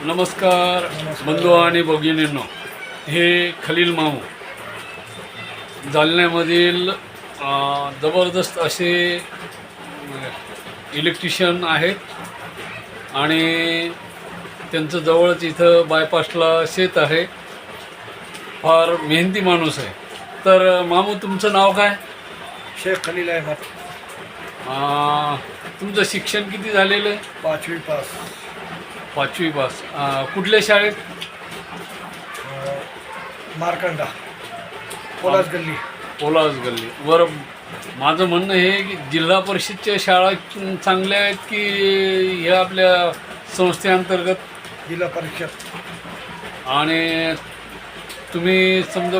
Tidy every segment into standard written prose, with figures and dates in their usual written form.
नमस्कार बंधू आणि भगिनींनो, हे खलील माऊ जालन्यामधील जबरदस्त असे इलेक्ट्रिशियन आहेत आणि त्यांचं जवळच इथं बायपासला शेत आहे. फार मेहनती माणूस आहे. तर मामू, तुमचं नाव काय? शेख खलील अहमद. तुमचं शिक्षण किती झालेलं आहे? 5वी पास. 5वी पास. कुठल्या शाळेत? मारकंडा, पोलास गल्ली. पोलास गल्ली. बरं, माझं म्हणणं हे की जिल्हा परिषदच्या शाळा चांगल्या आहेत की ह्या आपल्या संस्थेअंतर्गत? जिल्हा परिषद. आणि तुम्ही समजा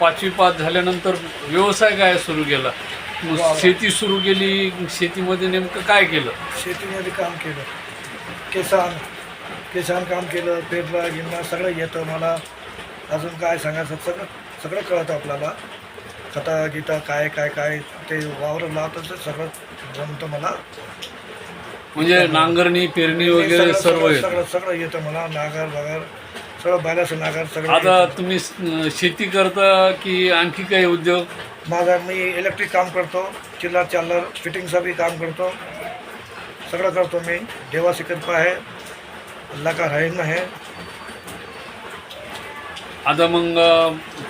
5वी पास झाल्यानंतर व्यवसाय काय सुरू केला? शेती सुरू केली. शेतीमध्ये नेमकं काय केलं? शेतीमध्ये काम केलं. किसान काम केलं. पेरला गिरणा सगळं येतं मला. अजून काय सांगायचं, सगळं कळतं आपल्याला. खता गीता काय काय काय ते वावर लावतं ते सगळं जमतं मला. म्हणजे नांगरणी, पेरणी वगैरे सर्व येतं? सगळं येतं मला. नागर वगैरे सगळं बैलाचं नागर सगळं. आता तुम्ही शेती करता की आणखी काही उद्योग? मी इलेक्ट्रिक काम करतो. चिल्लर चालर फिटिंगचं बी काम करतो. सगळं करतो मी. देवाची कृपा आहे, अल्लाह का रहम आहे. आता मग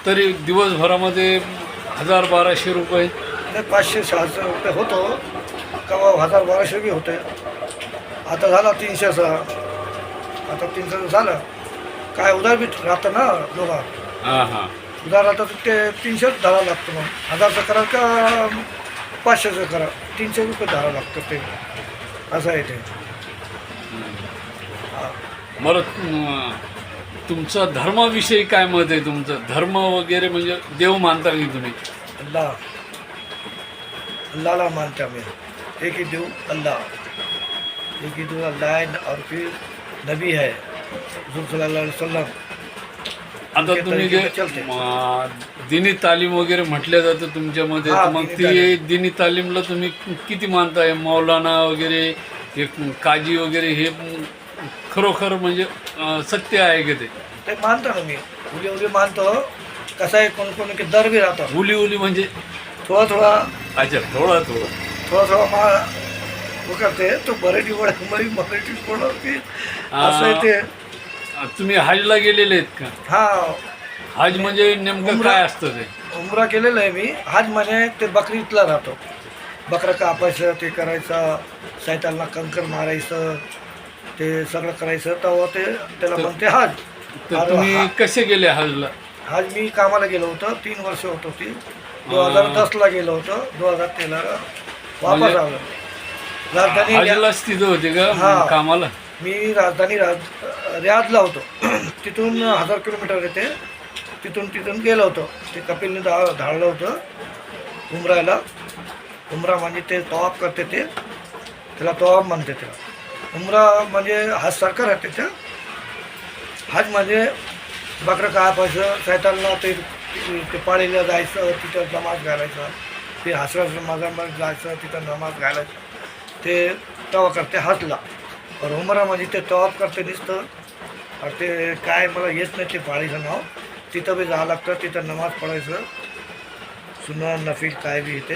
तरी दिवसभरामध्ये 1000-1200 रुपये? 500-600 रुपये होतो. केव्हा 1000-1200 बी होते. आता झाला 300. आता 300 झालं. काय उधार बी राहतं ना दोघा. हां. उधार राहतं ते 300 धरावं लागतं. मग 1000चं करा का 500चं करा, 300 रुपये धरावं लागतं. ते असं आहे ते. बरं, तुमचा धर्माविषयी काय मत आहे? तुमचं धर्म वगैरे म्हणजे देव मानता की तुम्ही? अल्लाहला मानते आम्ही. एक ही देव अल्लाह, एक ही देव अल्लाह है और फिर नबी है हुजूर सल्लल्लाहु अलैहि वसल्लम. आता तुम्ही जे दिनी तालीम वगैरे म्हटल्या जातं तुमच्यामध्ये, तर मग ती दिनी तालीमला तुम्ही किती मानताय? मौलाना वगैरे, एक काजी वगैरे, हे खरोखर म्हणजे सत्य आहे की ते मानतो ना मी. उली मानतो. कसं आहे, कोण की दर बी राहतो. उली म्हणजे थोडा. अच्छा, थोडा वो करते तो मराठी बोलत की असं आहे ते. तुम्ही हजला गेलेले आहेत का? हा. हज म्हणजे नेमकं काय असतं ते? उमरा केलेलं आहे मी. हज म्हणजे ते बकरीतला राहतो. बकरं कापायचं, ते करायचं, सैतानला कंकर मारायचं, ते सगळं करायचं. तेव्हा त्याला म्हणते हज. तर तुम्ही कसे गेले हजला? हज मी कामाला गेलो होतो. 3 वर्ष होत होती. 2010ला गेलो होतो. 2013ला वापस आलो. राजधानी हजलाच तिथं होते का कामाला? मी राजधानी रियादला होतो. तिथून 1000 किलोमीटर येते. तिथून गेलो होतो. ते कपिलने धाडलं होतं उमरायला. उमरा म्हणजे ते तवाफ करते, त्याला तवाफ म्हणते. त्याला उमरा म्हणजे हज सारखं राहते. त्या हज म्हणजे बकरं कापायचं, सैतानला ते पाळीला जायचं, तिथं नमाज घालायचं, ते हसराचं नमाजामध्ये जायचं, तिथं नमाज घालायचं. ते तवा करते हजला. और उमरा म्हणजे ते तवाफ करते दिसतं. और ते काय मला येत नाही ते पाळीचं नाव. तिथं बी जावं लागतं. तिथं नमाज पडायचं, सुन्नत नफील काय बी येते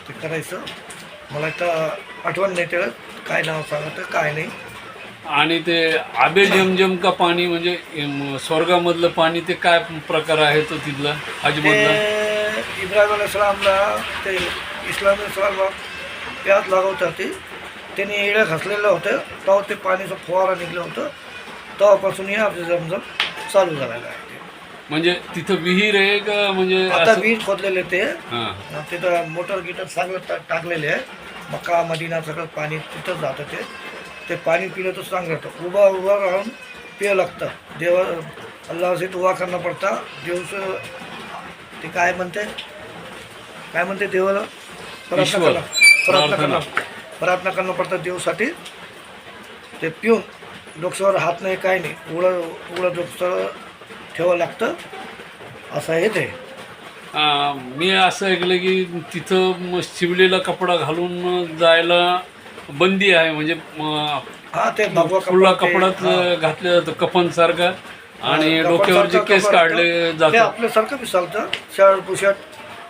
ते करायचं. मला तर आठवण नाही त्याला काय नाव सांगतं काय नाही. आणि ते आबे जमजम का पाणी म्हणजे स्वर्गामधलं पाणी, ते काय प्रकार आहे तो तिथला हजमधला? इब्राहिम अलैहिस्सलामला ते इस्लाम अलैहिस्सलाम प्यात लागवतात. त्यांनी येळं घासलेलं होतं. तेव्हा ते पाणीचं फवारा निघलं होतं. तेव्हापासून हे आपलं जमजम चालू झालेलं आहे. म्हणजे तिथं विहीर आहे का? म्हणजे आता विहीर खोदलेले ते. हां. तिथं मोटर गिटर सगळं टाकलेले आहे. मक्का मदिना सगळं पाणी तिथं जातं. ते पाणी पिलं तर चांगलं राहतं. उभा राहून पिवं लागतं. देवा अल्लाहशी दुआ करणं पडतं. देवचं ते काय म्हणते देवाला प्रार्थना करणं पडतं देवसाठी. ते पिऊन डोक्यावर हात नाही काय नाही, उघडं डोकं ठेवावं लागतं. असं आहे ते. मी असं ऐकलं की तिथं शिवलेला कपडा घालून जायला बंदी आहे. म्हणजे हा ते भगवा फुला कपडा कपड्यात घातलं जातं कफन सारखं आणि डोक्यावर जे केस काढले ते जातात आपल्यासारखं बी चालतं. शर्ट बुशर्ट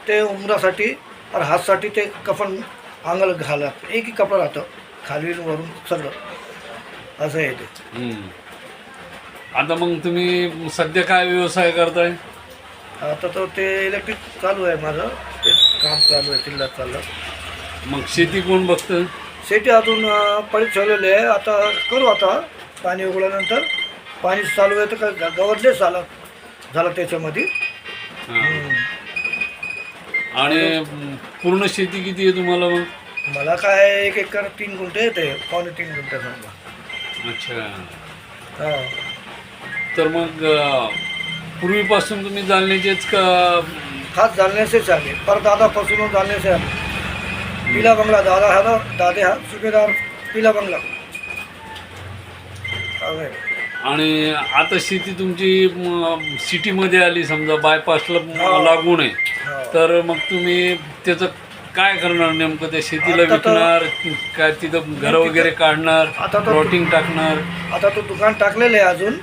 ते उमरासाठी आणि हातसाठी ते कफन अंगाला घालत एकही कपडा राहतं खाली वरून सगळं असं आहे ते. हम्म. आता मग तुम्ही सध्या काय व्यवसाय करताय? आता तर ते इलेक्ट्रिक चालू आहे माझं, ते काम चालू आहे जिल्ह्यात चाललं. मग शेती कोण बघतं? शेती अजून पडीत ठेवलेली आहे. आता करू आता पाणी उघडल्यानंतर. पाणी चालू आहे तर काय गवतलेच झालं त्याच्यामध्ये. हा. आणि पूर्ण शेती किती आहे तुम्हाला मग? मला काय 1 एकर 3 गुंठे येते, 2.5 गुंठे समजा. अच्छा. हा तर मग पूर्वीपासून तुम्ही जालन्याचेच का? खास जालन्याचेच आले, पर दादापासून जालन्याचे आले. पिला बंगला दादा हा ना, दादे हा सुभेदार पिला बंगला. असं आहे. आणि आता शेती तुमची सिटीमध्ये आली समजा बायपासला हा. लागून आहे, हा. तर मग तुम्ही त्याचं काय करणार नेमकं? त्या शेतीला आता तर- विकणार काय, तिथं घर वगैरे काढणार, आता तर- प्लॉटिंग टाकणार? आता तो दुकान टाकलेलं आहे अजून.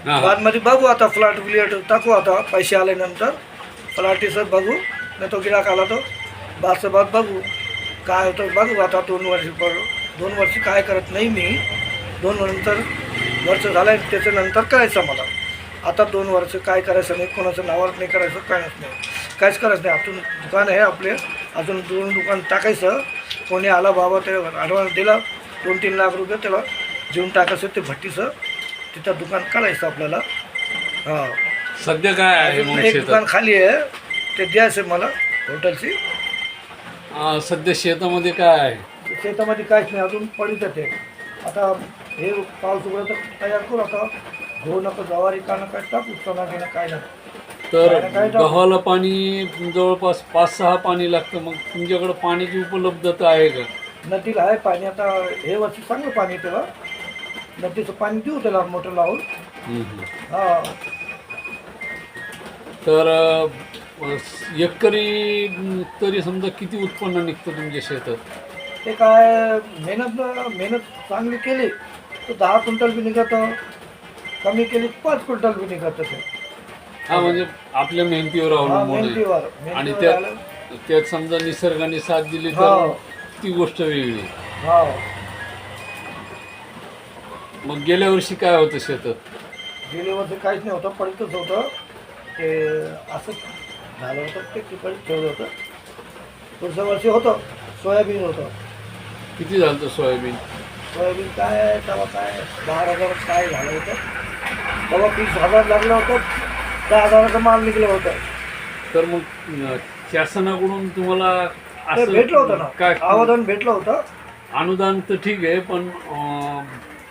हा. बादमध्ये बघू आता, फ्लॅट बिलेट टाकू आता पैसे आल्यानंतर. फ्लॅटीचं बघू, नाही तो गिराक आला तो बादचं बाद बघू काय होतं बघू. आता 2 वर्ष काय करत नाही मी. 2 नंतर वर्ष झालं त्याच्यानंतर करायचं मला. आता 2 वर्ष काय करायचं नाही, कोणाचं नावावर नाही करायचं, काहीच नाही, काहीच करायचं नाही. अजून दुकान आहे आपले, अजून 2 दुकान टाकायचं. कोणी आला बाबा ते ॲडव्हान्स दिला 2-3 लाख रुपये, त्याला घेऊन टाकायचं ते भट्टीचं, तिथं दुकान काढायचं आपल्याला. हां सध्या काय आहे मग एक शेतात? दुकान खाली आहे, ते द्यायचं मला हॉटेलची. सध्या शेतामध्ये काय आहे? शेतामध्ये काहीच नाही, अजून पडीत आहे. आता हे पाऊस उघडलं तर तयार करू. आता गहू नका, ज्वारी का नका टाकू, चणा घेणं काय नाही. तर काय गव्हाला पाणी जवळपास 5-6 पाणी लागतं. मग तुमच्याकडे पाण्याची उपलब्धता आहे का? नदीला आहे पाणी. आता हे वर्षी चांगलं पाणी त्याला, नदीचं पाणी देऊ त्याला मोटर लावून. हा तर एकरी तरी समजा किती उत्पन्न निघतं तुमच्या शेतात? ते काय मेहनत चांगली केली तर 10 क्विंटल बी निघतं, कमी केली 5 क्विंटल बी निघतं ते. हा, म्हणजे आपल्या मेहनतीवर हा अवलंबून आहे. आणि मेहनतीवर त्यात आलं. त्यात समजा निसर्गाने साथ दिली तर हो. ती गोष्ट वेगळी. हा मग गेल्या वर्षी काय होतं शेतात? गेल्या वर्षी काहीच नाही होतं, पडीतच होतं ते. असं झालं होतं ते पडीत ठेवलं होतं. पुढच्या वर्षी होतं सोयाबीन होतं. किती झालं होतं सोयाबीन? सोयाबीन काय तेव्हा काय 10,000 काय झालं होतं. तेव्हा 20,000 लागलं होतं, 10,000चं माल निघलं होतं. तर मग शासनाकडून तुम्हाला ते भेटलं होतं ना, काय अनुदान भेटलं होतं. अनुदान तर ठीक आहे, पण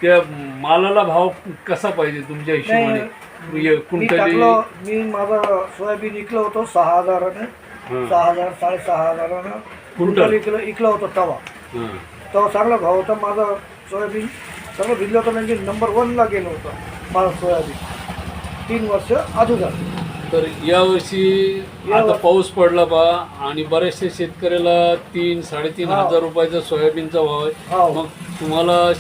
त्या मालाला भाव कसा पाहिजे तुमच्या हिशोबाने? मी कुंटली टाकलं, मी माझं सोयाबीन विकलं होतं 6,000ने, 6,000 6,500 क्विंटल विकलं होतं तेव्हा. तेव्हा चांगला भाव होता माझा. सोयाबीन सगळं भिजलं होतं, म्हणजे नंबर 1ला गेलं होतं माझं सोयाबीन 3 वर्ष अगोदर. तर यावर्षी आता पाऊस पडला बा, आणि बऱ्याचशा शेतकऱ्याला 3-3.5 हा. हजार रुपयाचा सोयाबीनचा भाव आहे. हो. मग तुम्हाला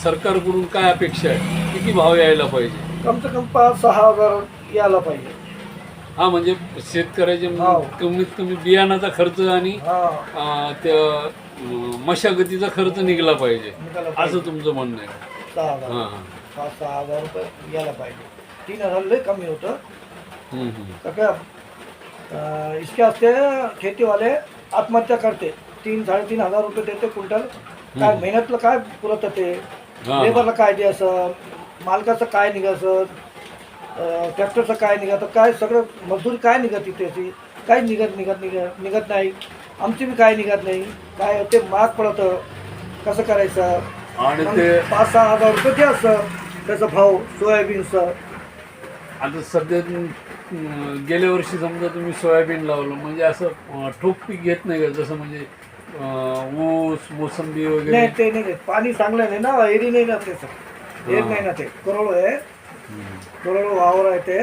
सरकारकडून काय अपेक्षा आहे? किती भाव यायला पाहिजे? कम से कम 5-6,000 यायला पाहिजे. हा, म्हणजे शेतकऱ्याचे हो. कमीत कमी बियाणाचा खर्च आणि हा त्या मशागतीचा खर्च निघाला पाहिजे, निघाला पाहिजे. असं तुमचं म्हणणं आहे? 6,000 हां. 5-6,000 रुपये यायला पाहिजे. 3,000 लय कमी होतं. तर काय इसके वास्ते खेती वाले आत्महत्या करते. 3-3.5 हजार रुपये देते क्विंटल. काय मेहनतला काय पुरत ते, हा. लेबरला काय द्यायचं, मालकाचं काय निघायचं, ट्रॅक्टरचं काय निघायचं, काय सगळं मजदूरी काय निघत त्याची, काहीच निघत नाही. आमची बी काय निघत नाही. काय ते महाग पडतं, कसं करायचं. आणि ते 5-6 हजार रुपये द्यायचं त्याचा भाव सोयाबीनचं. आता सध्या गेल्या वर्षी समजा तुम्ही सोयाबीन लावलं, म्हणजे असं ठोक पीक घेत नाही का? जसं म्हणजे ऊस, मोसंबी वगैरे? नाही ते नाही घेत. पाणी चांगलं नाही ना, एरी नाही ना त्याचं. एरी नाही ना, ते करोड आहे, करोड वावर आहे ते.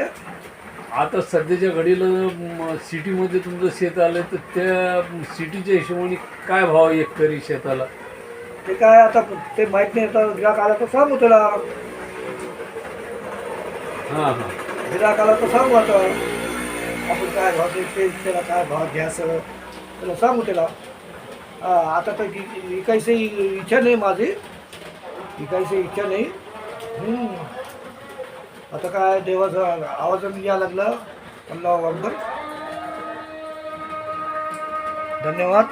आता सध्याच्या घडीला सिटीमध्ये तुमचं शेत आलं, तर त्या सिटीच्या हिशोबाने काय भाव एकरी शेताला? ते काय आता ते माहीत नाही, आता गिराक आला तर सांगू त्याला, हां हां गिराक आला तर सांगू आता आपण काय भाव ते त्याला काय भाव घ्यायचं त्याला सांगू त्याला. आता तर विकायची इच्छा नाही माझी, विकायची इच्छा नाही. आता काय देवाचा आवाज यायला लागला. अल्लाहू अकबर. धन्यवाद.